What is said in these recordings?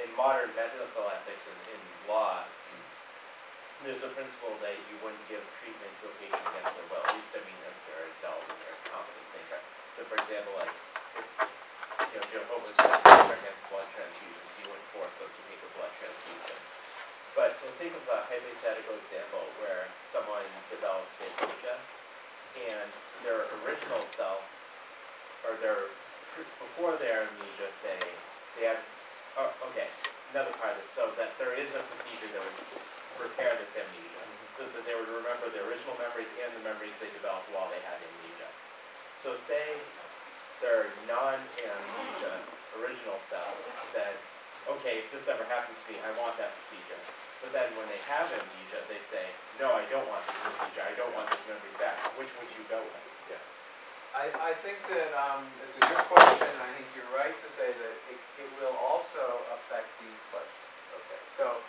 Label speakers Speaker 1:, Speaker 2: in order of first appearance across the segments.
Speaker 1: in modern medical ethics in law, there's a principle that you wouldn't give treatment to a patient against their will, at least I mean if they're adult and they're competent things. Right? So for example, like if Jehovah's Witnesses are against blood transfusions, you wouldn't force them to take a blood transfusion. But think of a hypothetical example where someone develops amnesia and their original self, or before their amnesia, say, they have, okay, another part of this, so that there is a procedure that would repair this amnesia, so that they would remember their original memories and the memories they developed while they had amnesia. So say their non-amnesia original self said, okay, if this ever happens to me, I want that procedure. But then when they have amnesia, they say, no, I don't want this procedure, I don't want those memories back. Which would you go with?
Speaker 2: Yeah. I think that it's a good question. I think you're right to say that it will also affect these questions. Okay. So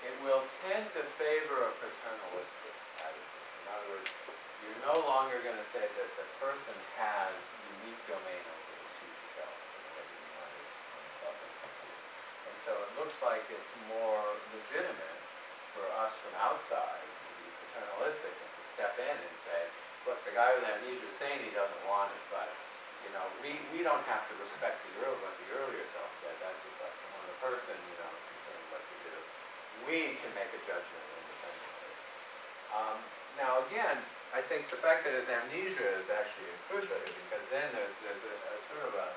Speaker 2: it will tend to favor a paternalistic attitude. In other words, you're no longer going to say that the person has unique domain over his future self, and so it looks like it's more legitimate for us from outside to be paternalistic and to step in and say, look, the guy with amnesia is saying he doesn't want it, but we don't have to respect what the earlier self said. That's just like some other person, to say what to do. We can make a judgment independently. Now again, I think the fact that his amnesia is actually crucial here, because then there's a sort of a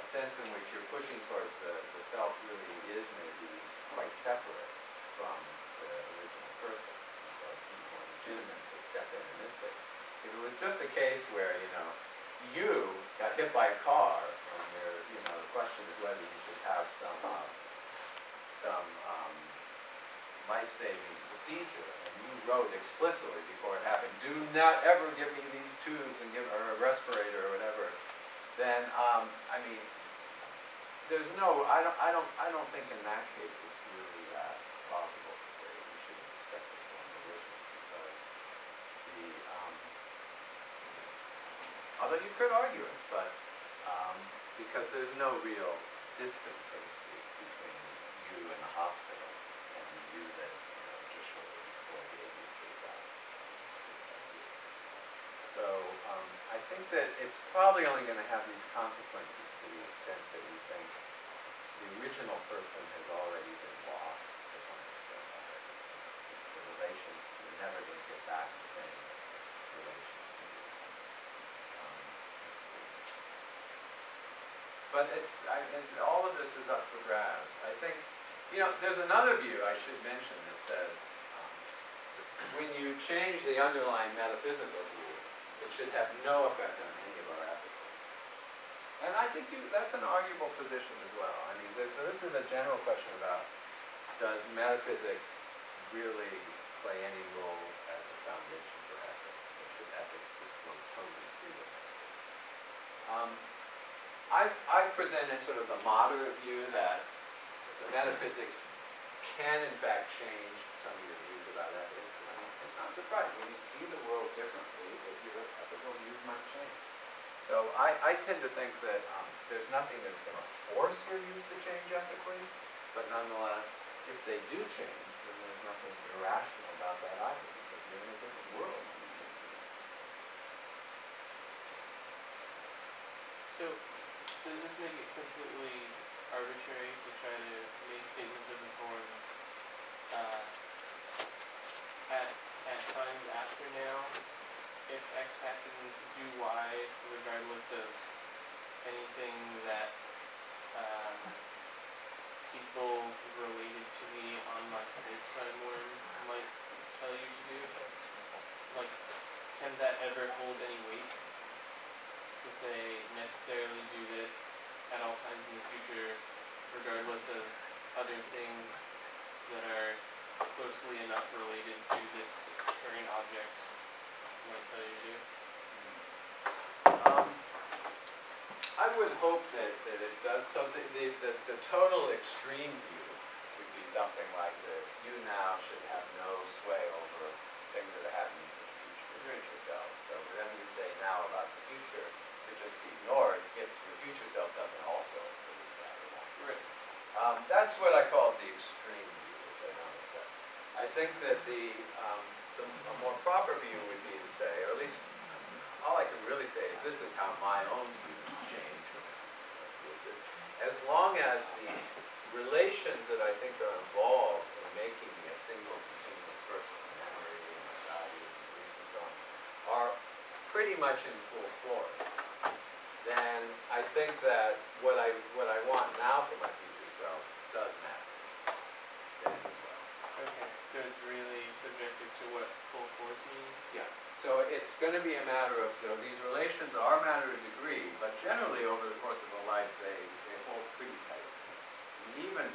Speaker 2: sense in which you're pushing towards the self really is maybe quite separate from the original person. And so it seems more legitimate to step in this case. If it was just a case where, you got hit by a car, and the question is whether you should have some life-saving procedure, and you wrote explicitly before it happened, do not ever give me these tubes and or a respirator or whatever, then I mean, there's no, I don't think in that case it's really that plausible to say we should respect the form original, because although you could argue it, but because there's no real distance, so to speak, between you and the hospital and you that just shortly before the ABK died. So I think that it's probably only going to have these consequences to the extent that we think the original person has already been lost to some extent already. The relations, you're never going to get back the same relations. But all of this is up for grabs. I think, there's another view I should mention that says when you change the underlying metaphysical view, it should have no effect on any of our ethical views. And I think that's an arguable position as well. I mean, so this is a general question about, does metaphysics really play any role as a foundation for ethics, or should ethics just flow totally free of it? I presented sort of the moderate view that the metaphysics can in fact change some of your views about ethics. And it's not surprising. When you see the world differently, that your ethical views might change. So I tend to think that there's nothing that's going to force your views to change ethically, but nonetheless, if they do change, then there's nothing irrational about that either, because you're in a different world.
Speaker 3: So, does this make it completely arbitrary to try to make statements of informed at times after now? If X happens, do Y, regardless of anything that people related to me on my space-time worm might tell you to do? Like, can that ever hold any weight? To say, necessarily do this at all times in the future, regardless of other things that are closely enough related to this current object might tell you to do?
Speaker 2: I would hope that it does. So the total extreme view would be something like that you now should have no sway over things that are happening in the future self. So whatever you say now about the future could just be ignored if your future self doesn't also believe that or want.
Speaker 3: Right.
Speaker 2: That's what I call the extreme view, which I don't accept. I think that a more proper view would be to say, or at least all I can really say is this is how my own views change. As long as the relations that I think are involved in making me a single continual person, memory and values and beliefs and so on, are pretty much in full force, then I think that what I want now for my future self does matter then as well.
Speaker 3: Okay, so it's really subjective to what full force means?
Speaker 2: Yeah. So it's going to be a matter of, so these relations are a matter of degree, but generally over the course of a life they hold pretty tight. Even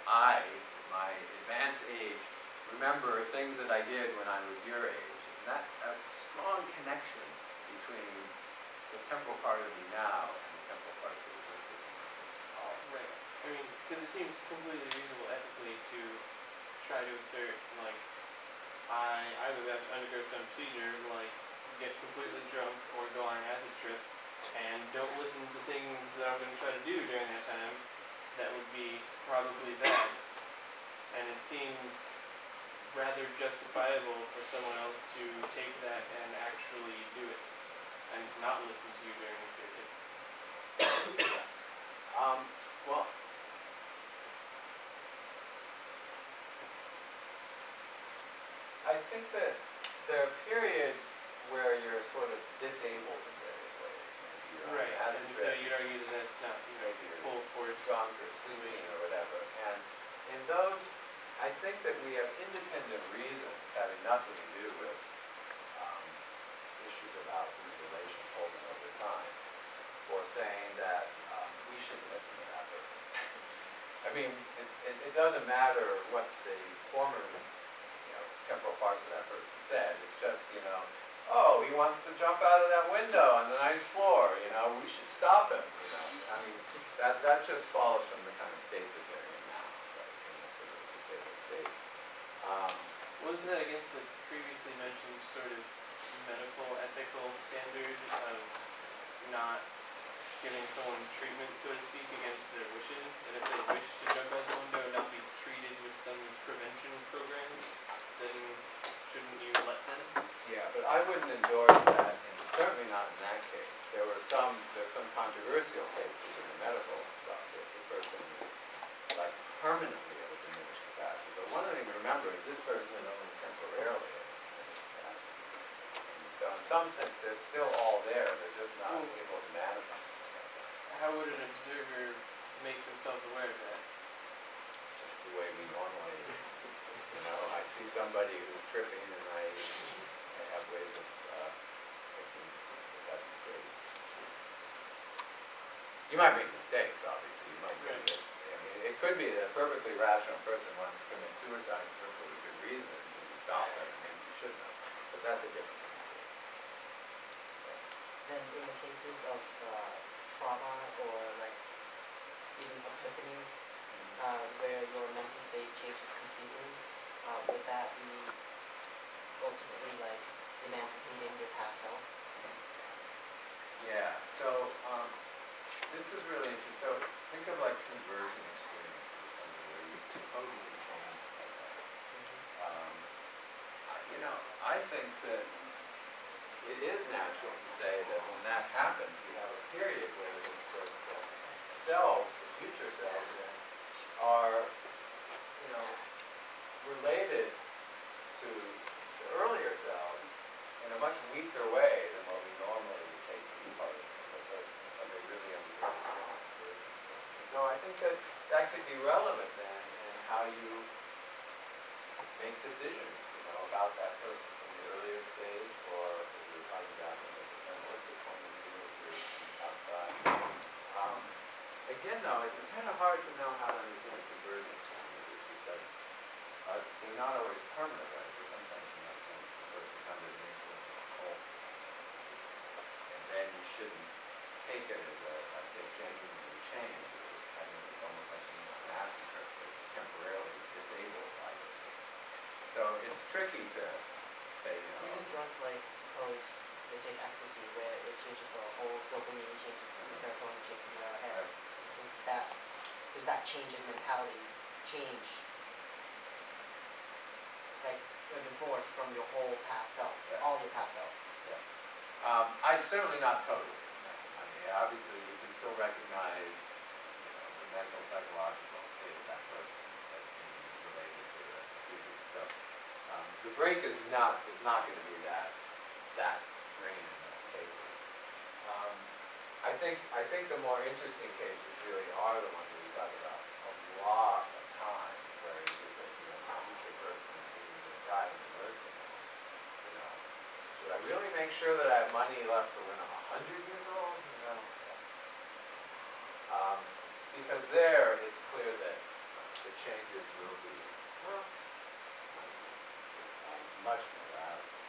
Speaker 2: I, in my advanced age, remember things that I did when I was your age. And that a strong connection between the temporal part of me now and the temporal parts that existed in all.
Speaker 3: Right. I mean, because it seems completely reasonable ethically to try to assert, like, I'm about to undergo some procedure, like, get completely drunk or go on an acid trip, and don't listen to things that I'm going to try to do during that time. That would be probably bad. And it seems rather justifiable for someone else to take that and actually do it, and to not listen to you during this period.
Speaker 2: Well, I think that there are periods where you're sort of disabled in various ways. Maybe you're on
Speaker 3: Right,
Speaker 2: an acid
Speaker 3: and so
Speaker 2: trip,
Speaker 3: you'd argue that that's not,
Speaker 2: maybe you're
Speaker 3: full force.
Speaker 2: drunk or sleeping or whatever. And in those, I think that we have independent reasons having nothing to do with issues about whose relation holding over time, for saying that we shouldn't listen to that person. I mean, it doesn't matter what the former temporal parts of that person said. It's just, oh, he wants to jump out of that window on the 9th floor, we should stop him, I mean, that just follows from the kind of state that they're in now, right, in a sort of disabled state.
Speaker 3: Wasn't that against the previously mentioned sort of medical ethical standard of not giving someone treatment, so to speak, against their wishes, and if they wish to jump out the window and not be treated with some prevention program, then shouldn't you let them?
Speaker 2: Yeah, but I wouldn't endorse that, and certainly not in that case. There's some controversial cases in the medical stuff if the person is like permanently at a diminished capacity. But one thing to remember is this person is only temporarily at a diminished capacity. And so in some sense they're still all there, they're just not able to manifest them.
Speaker 3: How would an observer make themselves aware of that?
Speaker 2: Just the way we normally, I see somebody who's tripping and I have ways of thinking that that's the case. You might make mistakes, obviously. You might think that, it could be that a perfectly rational person wants to commit suicide for perfectly good reasons and you stop them and maybe you shouldn't have. But that's a different thing.
Speaker 4: Then in the cases of trauma or like even epiphanies, where your mental state changes completely, would that be ultimately like emancipating your past selves?
Speaker 2: Yeah, so this is really interesting. So think of like conversion experiences or something where you totally change like that. I think that it is natural to say that when that happens, you have a period where the cells, the future cells, are, related to the earlier cells in a much weaker way than what we normally would take to be part of a single person. Somebody really undergoes a strong conversion. And so I think that could be relevant then in how you make decisions, about that person from the earlier stage, or if you're talking about from a paternalistic point of view, if you're outside. Again, though, it's kind of hard to know how to understand conversion experiences because they're not always permanent, right? So sometimes you might think the person's under the influence of alcohol or something. And then you shouldn't take it as they genuinely change. It's almost like being on an acid trip that's temporarily disabled by this. So it's tricky to say,
Speaker 4: Even drugs like, suppose they take ecstasy where it changes the whole dopamine changes, serotonin changes in our head. Is that does that change in mentality change, like, a divorce from your whole past selves,
Speaker 2: Yeah.
Speaker 4: all your past selves?
Speaker 2: I certainly not totally. I mean, obviously, you can still recognize, the mental, psychological state of that person as being related to the physics. So, the break is not going to be that drain in those cases. I think the more interesting cases really are the ones where you talk about a lot of time, where you're thinking of a future person being this guy in the nursing home. Should I really make sure that I have money left for when I'm 100 years old? Because there, it's clear that the changes will be much more radical.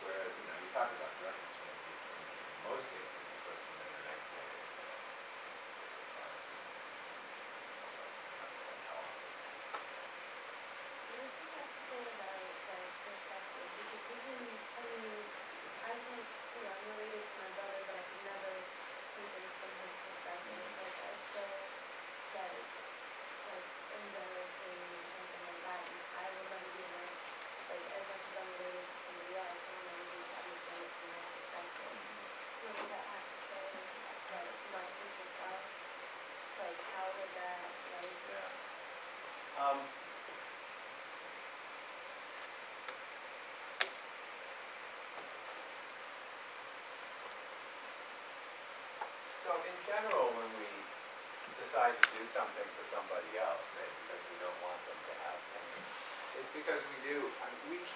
Speaker 2: Whereas, you talk about drug experiences, in most cases, the person in their next decade
Speaker 5: What does this have to say about perspective? Because you can, I think, I'm related to my brother, but I could never see things from his perspective. Like, I still get, embedded pain or something like that, and I will never be able to, as much as I'm related to somebody else, I will never be able to understand it from their perspective. What does that have to say, my future self? How would that,
Speaker 2: Yeah. So in general, when we decide to do something for somebody else, say because we don't want them to have pain, it's because we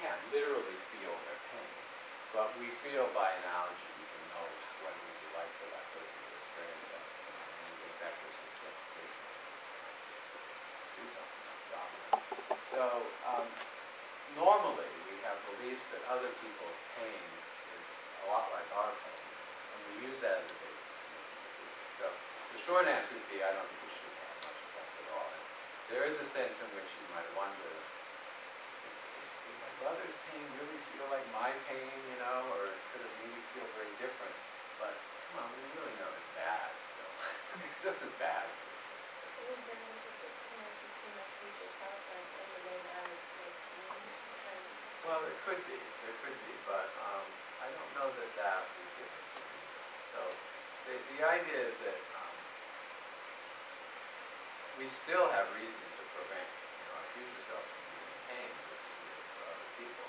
Speaker 2: can't literally feel their pain, but we feel by analogy, we can know what it would be like for that person to experience that pain, and we think that gives us justification to do something to stop it. So normally we have beliefs that other people's pain is a lot like our pain, and we use that as a basis for making decisions. So the short answer would be, I don't think it should have much effect at all. There is a sense in which you might wonder, does my brother's pain really feel like my pain, or could it maybe feel very different? But, we really know it's bad still. It's just as bad.
Speaker 5: So is there a disconnect between my future self and the way that I feel pain?
Speaker 2: Well, there could be, but I don't know that that would give us a reason. So the idea is that we still have reasons to prevent our future selves from being in pain, just as we do for other people.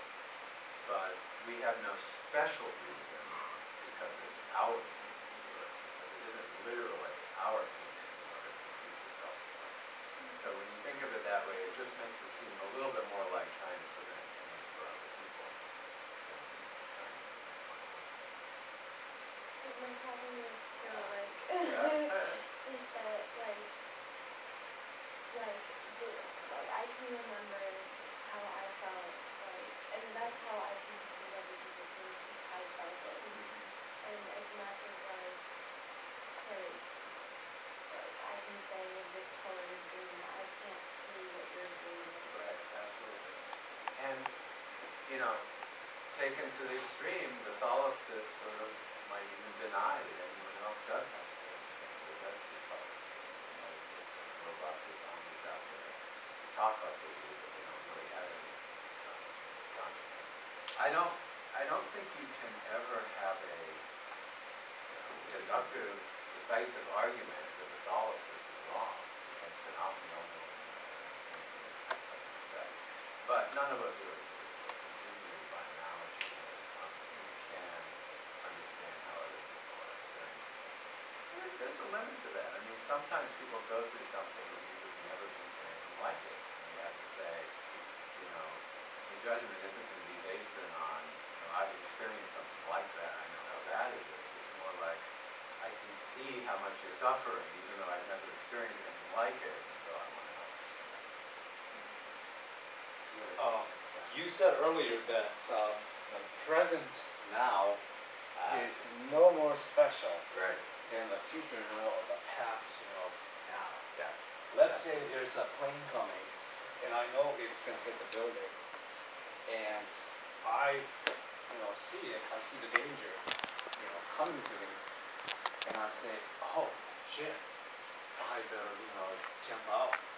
Speaker 2: But we have no special reason because it's our pain, because it isn't literally our pain anymore, it's the future self. So when you think of it that way, it just makes it seem a little bit more like trying to prevent pain for other people than trying to prevent my own pain.
Speaker 5: But my problem is still
Speaker 2: Yeah.
Speaker 5: just that I can remember how I felt, and that's how I can perceive other people's things, because I felt it. And as much as I can say this color is green, I can't see what you're doing.
Speaker 2: Right, absolutely. And, taken to the extreme, the solipsist sort of might even deny that anyone else does have pain, that does see color. Just like robots or zombies out there who talk like they do, but they don't really have any consciousness. I don't think you can ever have a deductive, decisive argument that the solipsist is wrong against an omni-normal that. But none of us really do. Continually by analogy, we can understand how other people are experiencing. There's a limit to that. I mean, sometimes people go through something that you've just never been through anything like it. And you have to say, the judgment isn't going to be based on, I've experienced something like that, I know how bad it is. It's more like, I can see how much you're suffering, even though I've never experienced anything like it, and so I want to help.
Speaker 6: You said earlier that the present now is no more special
Speaker 2: Right.
Speaker 6: than the future now or the past now.
Speaker 2: Yeah.
Speaker 6: Let's say there's a plane coming, and I know it's going to hit the building, and I see it, I see the danger coming to me, and I say, oh shit, I better, jump out.